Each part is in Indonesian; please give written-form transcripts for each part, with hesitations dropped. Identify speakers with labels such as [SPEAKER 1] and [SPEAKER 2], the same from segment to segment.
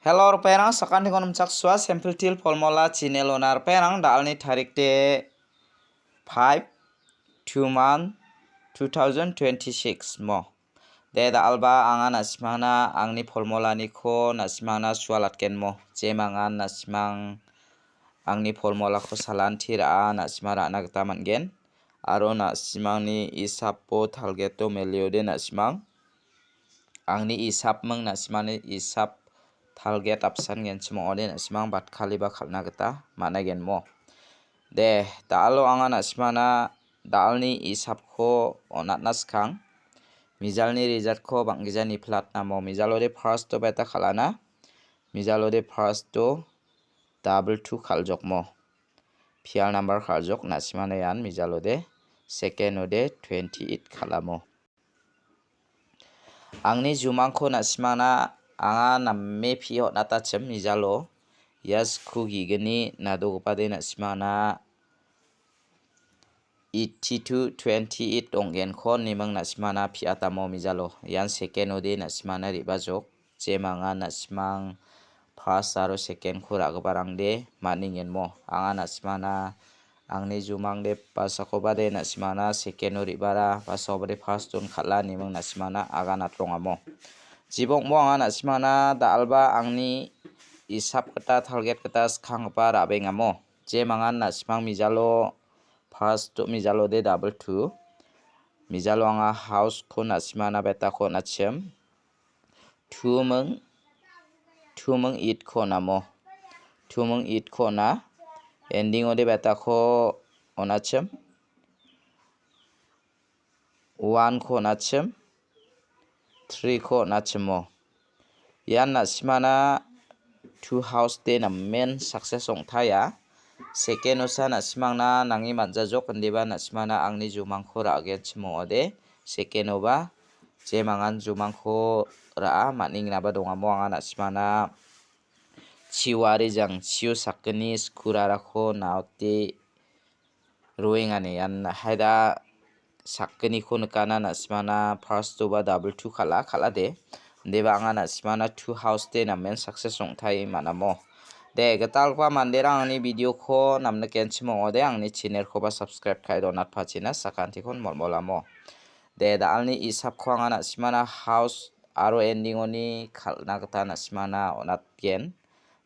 [SPEAKER 1] Hello perang sakan dengan mcak swa sample til formula chine lonar perang dalni tarik de 5 2 month 2026 mo de da alba angan asmana angni formula ni ko nasmana swalat ken mo je mangan nasmang angni formula ko salan thira nasmara nagta mangen aro nasmangni isapo targeto meliode nasmang angni isap mang nasmani isap target option gen chimo ode nasmang bat khaliba khalna gata managen mo de dalo angan asmana dalni isap ko onat naskang mijalni result ko banggijani plat namo mijalode first to beta khalana mijalode first to double 2 khaljok mo pial number khaljok nasmana yan mijalode second ode 28 khalamo angni jumangko nasmana anga namme pio natachem mijalo yas kugigeni nadogpade nasmana 82 28 ongen khon nimang nasmana piatamo mijalo yan second ode nasmana ribajok jemanga nasmang first aro second khura gbarangde maningen mo anga nasmana angni jumangde pasakobade nasmana second ribara pasobade first ton khala nimang nasmana aga natrongamo jibok mo anga nasmana dalba angni isap kata target kata skhangpa rabengamo je mangan nasmang mijalo first to mijalo de double 2 mijalo anga house ko nasmana beta ko nachem 2 meng it ko namo 2 meng it ko na ending ode beta ko onachem 1 ko nachem 3 ko nachemo yan nasmana 2 house de na main success ong thaya second osa nasmangna nangi manjajok ndeba nasmana angni jumangko ra gen chimo ode second oba je mangan jumangko ra maning naba dongamo anga nasmana chiwari jang chiu sakni skurara ko nauti ruingani yan haida sakni ko nakana nasmana first oba double 2 khala de deba anga nasmana 2 house de na main success ong thai manamo de gatalpa manderang ni video ko namna kenchimo ode angni channel ko ba subscribe khai donat phachina sakanti kon molmolamo de dalni isap ko anga nasmana house aro ending oni khalna gata nasmana onat gen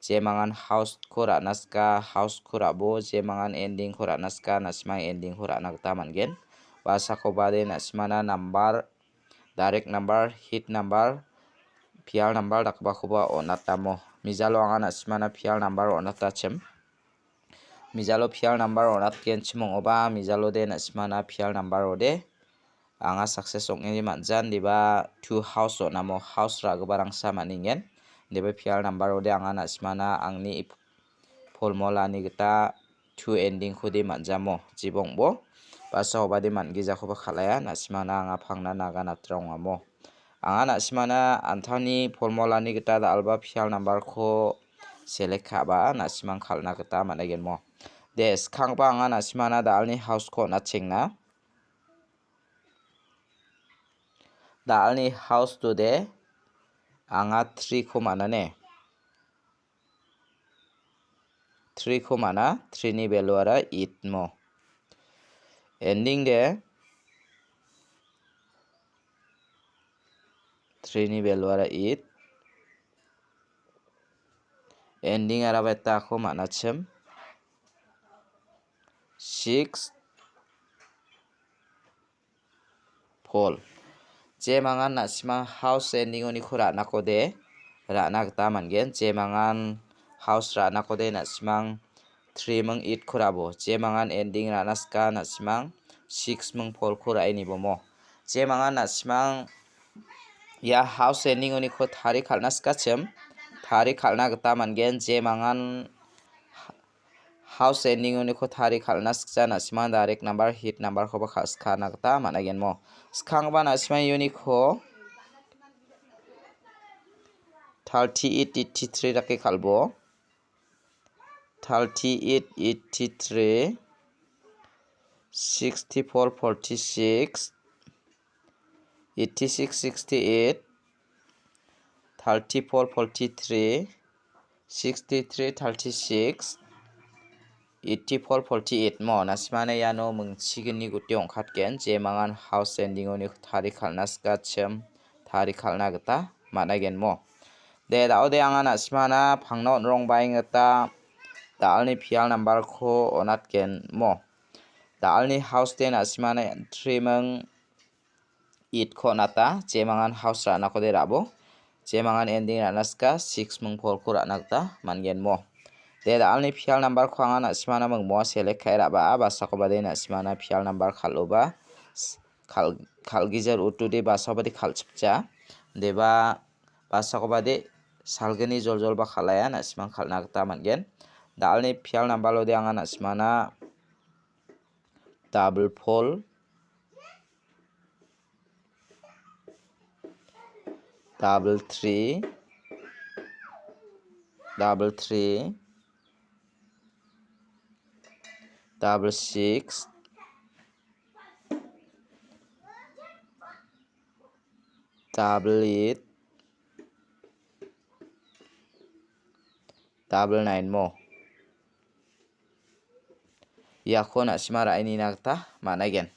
[SPEAKER 1] je mangan house ko ra naska house ko rabo je mangan ending ko ra naska nasmang ending ko ra nagta mangen basa ko bade nasmana number direct number hit number pial number dakba khoba onatamo mijalo anga nasmana pial number onatachem mijalo pial number onat kenchmong oba mijalo de nasmana pial number ode anga success ongni manjan deba 2 house onamo house ra gbarang samaningen deba pial number ode anga nasmana angni formula ni gita 2 ending khodi manjamo jibongbo basa obade mangija khoba khalaya nasmana anga phangna naga natrongamo anga nasmana anthani formula ni gita alba pial number ko select khaba nasmang khalna gita managen mo de skhangba anga nasmana dalni house ko nachengna dalni house to de anga 3 ko manane 3 ko mana 3 ni value ara 8 mo ending de 3 ni value ara 8 ending ara beta ko manachem 6 pol je mangan nasmang house ending oni khura nakode rana gta mangen je mangan house rana kode nasmang 3 meng 8 khurabo je mangan ending rana ska nasmang 6 meng pol khura ini bomo je mangan nasmang ya house ending oni kho thari khalna ska chem thari khalna gta mangen je mangan house ending oni ko thari khalna skja nasmang direct number hit number khoba khana gta managen mo skhangba nasmang uni ko 38 83 rake khalbo 38 83 64 46 86 68 34 43 63 36 84 48 mo nasmana yano mungchigini guti ongkhatgen je mangan house ending oni thari khalna skachem thari khalna gata managen mo de daode anga nasmana phangno rong baingata dalni phial number kho onatgen mo dalni house ten nasmana entry mang it kho nata je mangan house rana ko de rabo je mangan ending rana ska 6 mung phol kho rana gata mangen mo de dalni phial number kho anga nasmana mung mo select khai raba basa ko bade nasmana phial number khaloba khalgijar utude basa bade khalchipcha deba basa ko bade salgani joljol ba khalaya nasmang khalna gata mangen dalni phial number lode anga nasmana double phol double 3 double 6 double 8 double 9 mo yakho nasma raini nagta managen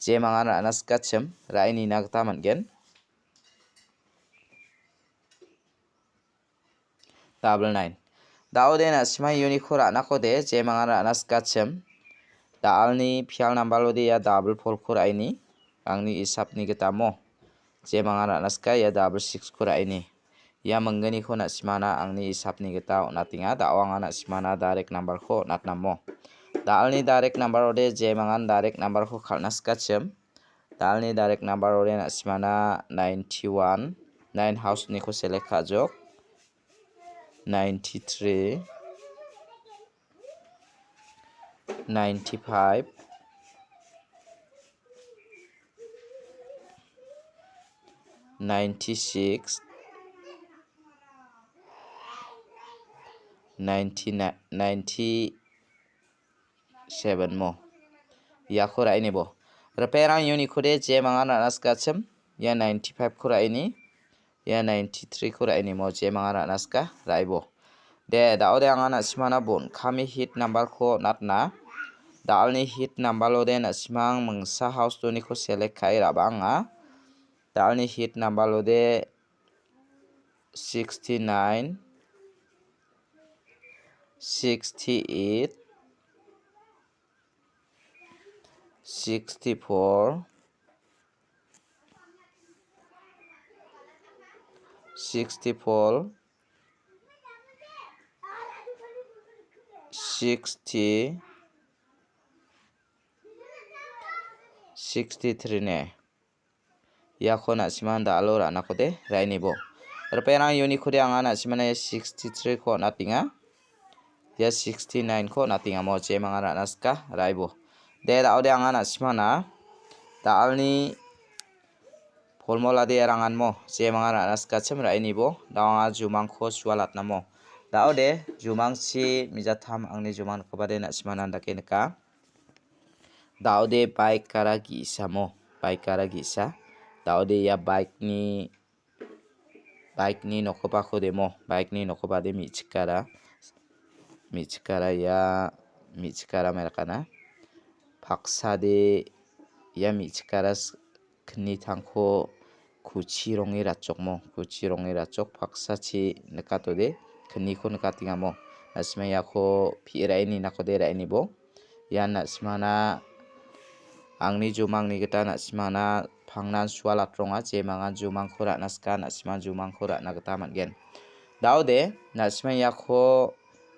[SPEAKER 1] je mangan rana skachem raini nagta mangen double 9 daode nasma unique rana ko de je mangan rana skachem dalni phial number lode ya double 4 khuraini angni isapni geta mo je mangan rana ska ya double 6 khuraini ya mangani kho nasmana angni isapni geta onatinga dawanga nasmana direct number kho natna mo dalni direct number ode je mangan direct number kho khalna skachem dalni direct number ode nasmana 91 9 house ni kho select khajok 93 95 96 97 mo yakora ini bo repairang uni khode je mangan anaskachem ya 95 khura ini ya 93 khura ini mo je mangan anaska raibo de daode angana simana bon khami hit number kho natna dalni hit number lode nasmang mungsa house to ni kho select khai rabanga dalni hit number lode 69 68 64 60 63 ne yakho nasman da alo rana ko de raini bo repairang uni khode anga nasmana 63 kho natinga ya 69 kho natinga mo je manga rana ska raibo de daode anga nasmana dalni polmola de rangan mo je manga rana ska chem raini bo dawanga jumang kho swalat namo daode jumang si mijatham angni jumang ko bade nasmana ndake neka daode bike kara gisa mo bike kara gisa daode ya bike ni nokoba kho demo bike ni nokoba de michkara ya michkara merakana paksa de ya michkara kni thangkho kuchi rongi rachok paksa chi nekato de kni kho nekatinga mo nasma yakho phiraini nakode raini bo ya nasmana angni jumang ni geta nasmana phangnan swalat ronga je mangan jumang khora naska nasma jumang khora nagata mangen daude nasma yakho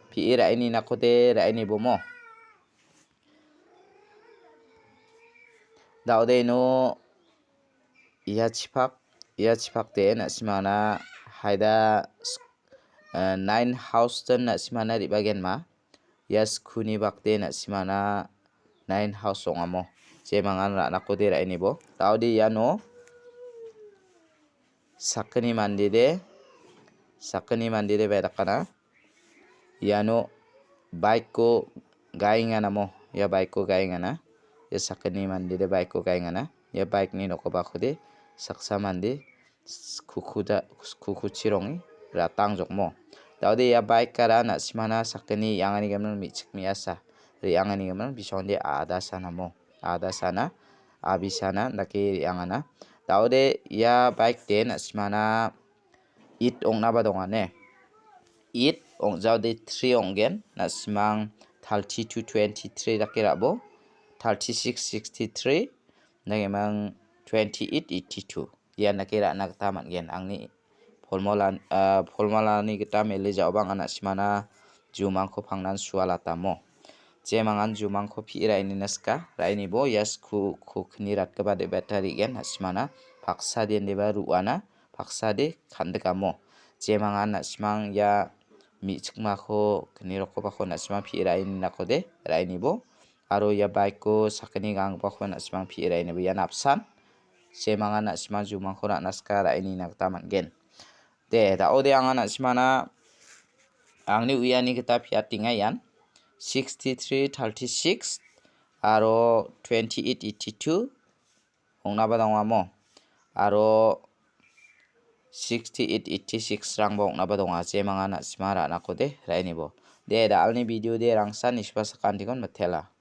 [SPEAKER 1] phiraini nakode raini bo mo daude no iya chipak de nasmana haida 9 house ten nasmana ribagen ma ya skuni bakde nasmana 9 house ongamo je mangan rana ko de raini bo daude yano sakni mandide bedakana yano bike ko gaingana mo ya bike ko gaingana ya sakni mandide bike ko gaingana ya bike ni nokoba khode saksa mandi kuku chirongi ratang jokmo Daude ya bike kara na simana sakani yang ani gaman mi chikmi asa. Yang ani gaman bisonde ada sana mo. Ada sana abisana ndake yang ana. Daude ya bike de na simana it ong na ba dongane. It ong jaude 3 onggen na simang 32 23 dakirabo 36 63 nagemang 28 82 yan nakira nagtaman gen angni formula ni kita mele jawbang anak simana jumangko phangnan sualata mo jemangan jumangko phira ini naska raini bo yasku khukni rat ke bade battery gen simana paksa den deba ruana paksa de khandeka mo jemangan nak simang ya mi chikmako kni rokko bako nak simang phira ini nakode raini bo aro ya bike ko sakani gang bako nak simang phira ini bo ya napsan jemangan nak simang jumangko nak naska raini naktaman gen de da ode ang anak simana angni uyani kita piatinga yan 63 36 aro 28 82 ongna badangwa mo aro 68 86 rang bong na badonga jemanga anak simara nakode raini bo de da alni video de rangsan ispa sakan dikon matela